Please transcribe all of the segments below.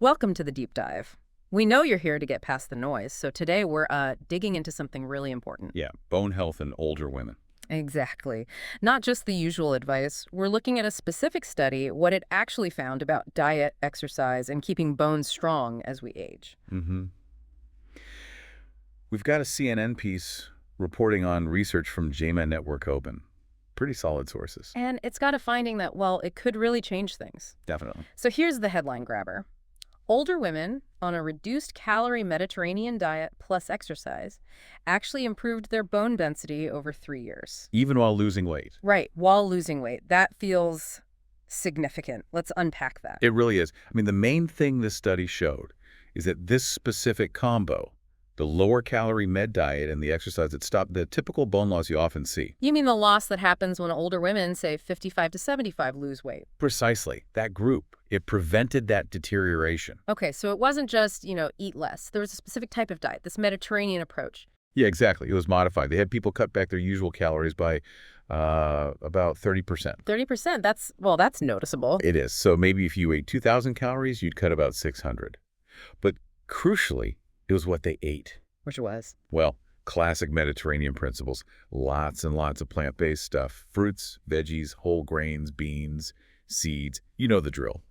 Welcome to the deep dive. We know you're here to get past the noise, so today we're digging into something really important. Yeah, bone health in older women. Exactly. Not just the usual advice. We're looking at a specific study, what it actually found about diet, exercise, and keeping bones strong as we age. hmm We've got a CNN piece reporting on research from JMA Network Open. Pretty solid sources. And it's got a finding that, well, it could really change things. Definitely. So here's the headline grabber. Older women on a reduced calorie Mediterranean diet plus exercise actually improved their bone density over 3 years. Even while losing weight. Right, while losing weight. That feels significant. Let's unpack that. It really is. I mean, the main thing this study showed is that this specific combo, the lower calorie med diet and the exercise, it stopped the typical bone loss you often see. You mean the loss that happens when older women, say 55 to 75, lose weight? Precisely. That group. It prevented that deterioration. Okay, so it wasn't just, eat less. There was a specific type of diet, this Mediterranean approach. Yeah, exactly. It was modified. They had people cut back their usual calories by about 30%. 30%, that's noticeable. It is. So maybe if you ate 2,000 calories, you'd cut about 600. But crucially, it was what they ate. Which was? Well, classic Mediterranean principles. Lots and lots of plant-based stuff. Fruits, veggies, whole grains, beans, seeds. You know the drill.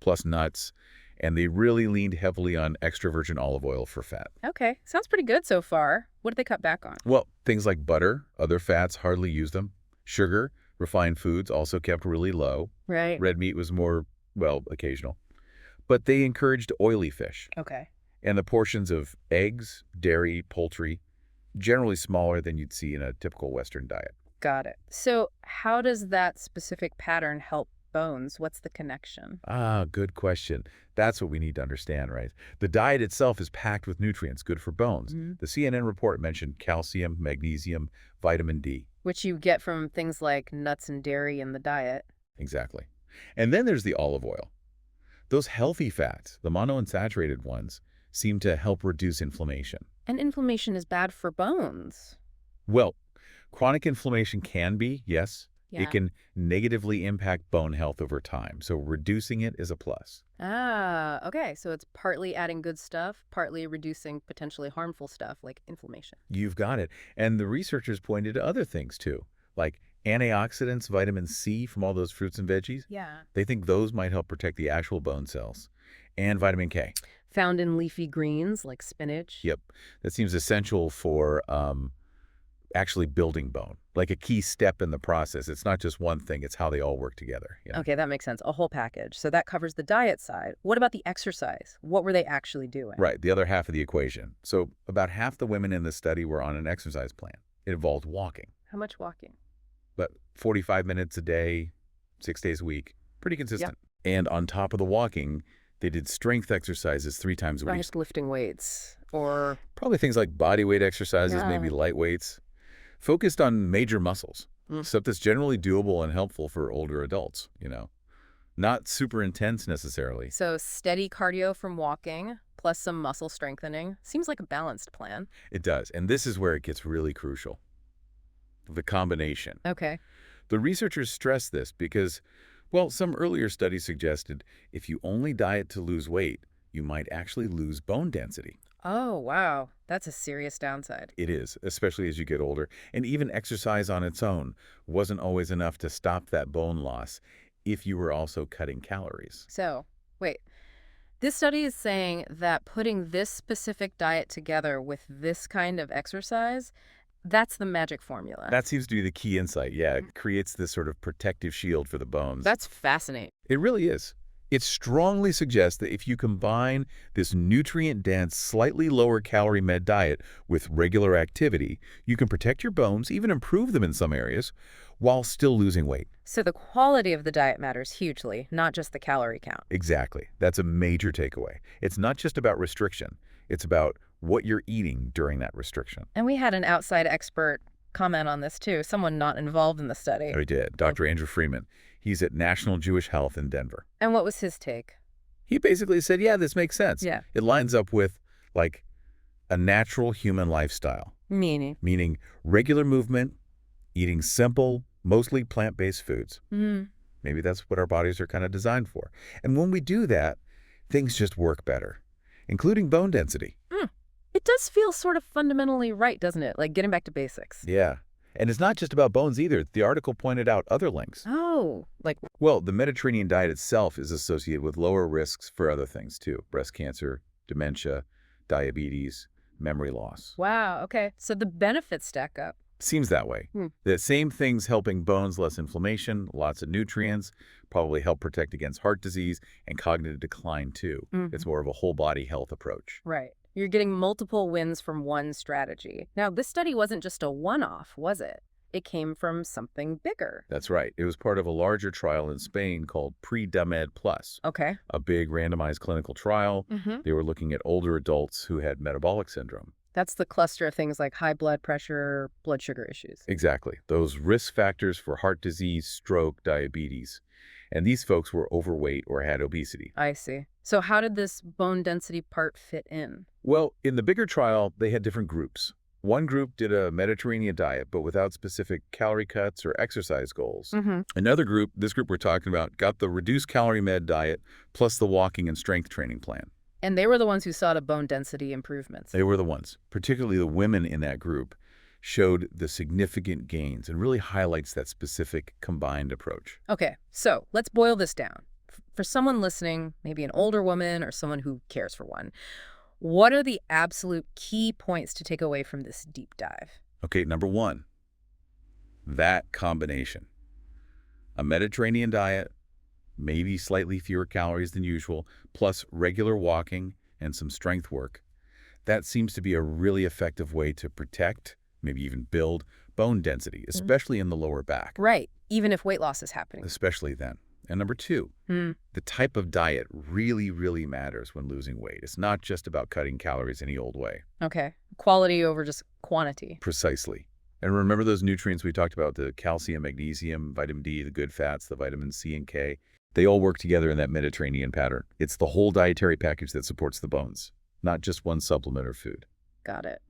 Plus nuts. And they really leaned heavily on extra virgin olive oil for fat. Okay, sounds pretty good so far. What did they cut back on? Well, things like butter, other fats, hardly used them. Sugar, refined foods also kept really low. Right. Red meat was more, well, occasional. But they encouraged oily fish. Okay. And the portions of eggs, dairy, poultry, generally smaller than you'd see in a typical Western diet. Got it. So how does that specific pattern help bones? What's the connection? Ah, good question. That's what we need to understand, right? The diet itself is packed with nutrients good for bones. The CNN report mentioned calcium, magnesium, vitamin D. Which you get from things like nuts and dairy in the diet. Exactly. And then there's the olive oil. Those healthy fats, the monounsaturated ones, seem to help reduce inflammation. And inflammation is bad for bones. Well, chronic inflammation can be, yes. Yeah. It can negatively impact bone health over time, so reducing it is a plus. Ah, okay. So it's partly adding good stuff, partly reducing potentially harmful stuff like inflammation. You've got it. And the researchers pointed to other things, too, like antioxidants, vitamin C from all those fruits and veggies. Yeah. They think those might help protect the actual bone cells. And vitamin K. Found in leafy greens like spinach. Yep. That seems essential for actually building bone, like a key step in the process. It's not just one thing, it's how they all work together. Okay, that makes sense. A whole package. So that covers the diet side. What about the exercise? What were they actually doing? Right, the other half of the equation. So about half the women in the study were on an exercise plan. It involved walking. How much walking? But 45 minutes a day, 6 days a week, pretty consistent. And on top of the walking, they did strength exercises 3 times a week. Just lifting weights or... Probably things like body weight exercises, maybe light weights. Focused on major muscles, stuff that's generally doable and helpful for older adults, Not super intense necessarily. So steady cardio from walking, plus some muscle strengthening. Seems like a balanced plan. It does, and this is where it gets really crucial. The combination. Okay. The researchers stress this because, well, some earlier studies suggested if you only diet to lose weight, you might actually lose bone density. Oh, wow. That's a serious downside. It is, especially as you get older. And even exercise on its own wasn't always enough to stop that bone loss if you were also cutting calories. So, wait. This study is saying that putting this specific diet together with this kind of exercise, that's the magic formula. That seems to be the key insight. Yeah, it creates this sort of protective shield for the bones. That's fascinating. It really is. It strongly suggests that if you combine this nutrient-dense, slightly lower-calorie med diet with regular activity, you can protect your bones, even improve them in some areas, while still losing weight. So the quality of the diet matters hugely, not just the calorie count. Exactly. That's a major takeaway. It's not just about restriction. It's about what you're eating during that restriction. And we had an outside expert comment on this, too, someone not involved in the study. We did. Dr. Andrew Freeman. He's at National Jewish Health in Denver. And what was his take? He basically said, yeah, this makes sense. Yeah. It lines up with, like, a natural human lifestyle. Meaning? Meaning regular movement, eating simple, mostly plant-based foods. Maybe that's what our bodies are kind of designed for. And when we do that, things just work better, including bone density. Mm. It does feel sort of fundamentally right, doesn't it? Like getting back to basics. Yeah. And it's not just about bones either. The article pointed out other links. Oh, like, Well, the Mediterranean diet itself is associated with lower risks for other things too. Breast cancer, dementia, diabetes, memory loss. wow, okay. So the benefits stack up. Seems that way. Hmm. The same things helping bones, less inflammation, lots of nutrients, probably help protect against heart disease and cognitive decline too. Mhm. It's more of a whole body health approach. Right. You're getting multiple wins from one strategy. Now, this study wasn't just a one-off, was it? It came from something bigger. That's right. It was part of a larger trial in Spain called Pre-Damed Plus, Okay. a big randomized clinical trial. Mm-hmm. They were looking at older adults who had metabolic syndrome. That's the cluster of things like high blood pressure, blood sugar issues. Exactly. Those risk factors for heart disease, stroke, diabetes. And these folks were overweight or had obesity. I see. So how did this bone density part fit in? Well, in the bigger trial, they had different groups. One group did a Mediterranean diet, but without specific calorie cuts or exercise goals. Mm-hmm. Another group, this group we're talking about, got the reduced calorie med diet plus the walking and strength training plan. And they were the ones who saw the bone density improvements. They were the ones, particularly the women in that group, showed the significant gains and really highlights that specific combined approach. Okay, so let's boil this down. For someone listening, maybe an older woman or someone who cares for one, what are the absolute key points to take away from this deep dive? Okay, number one, that combination. A Mediterranean diet, maybe slightly fewer calories than usual, plus regular walking and some strength work. That seems to be a really effective way to protect, maybe even build, bone density, especially in the lower back. Right, even if weight loss is happening. Especially then. And number two, the type of diet really, really matters when losing weight. It's not just about cutting calories any old way. Okay, quality over just quantity. Precisely. And remember those nutrients we talked about, the calcium, magnesium, vitamin D, the good fats, the vitamin C and K. They all work together in that Mediterranean pattern. It's the whole dietary package that supports the bones, not just one supplement or food. Got it.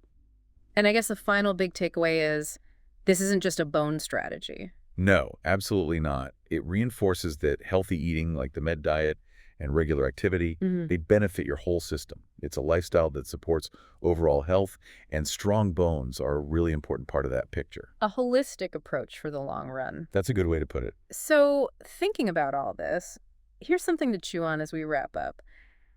And I guess the final big takeaway is this isn't just a bone strategy. No, absolutely not. It reinforces that healthy eating, like the med diet and regular activity, they benefit your whole system. It's a lifestyle that supports overall health, and strong bones are a really important part of that picture. A holistic approach for the long run. That's a good way to put it. So, thinking about all this, here's something to chew on as we wrap up.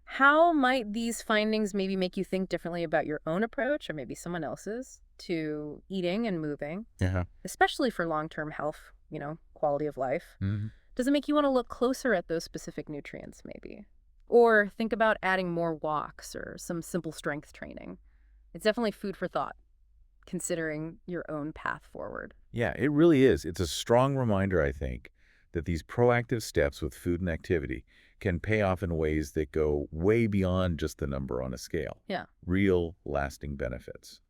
How might these findings maybe make you think differently about your own approach, or maybe someone else's, to eating and moving, Yeah. especially for long-term health, quality of life? Does it make you want to look closer at those specific nutrients, maybe? Or think about adding more walks or some simple strength training? It's definitely food for thought, considering your own path forward. Yeah, it really is. It's a strong reminder, I think, that these proactive steps with food and activity can pay off in ways that go way beyond just the number on a scale. Yeah. Real, lasting benefits.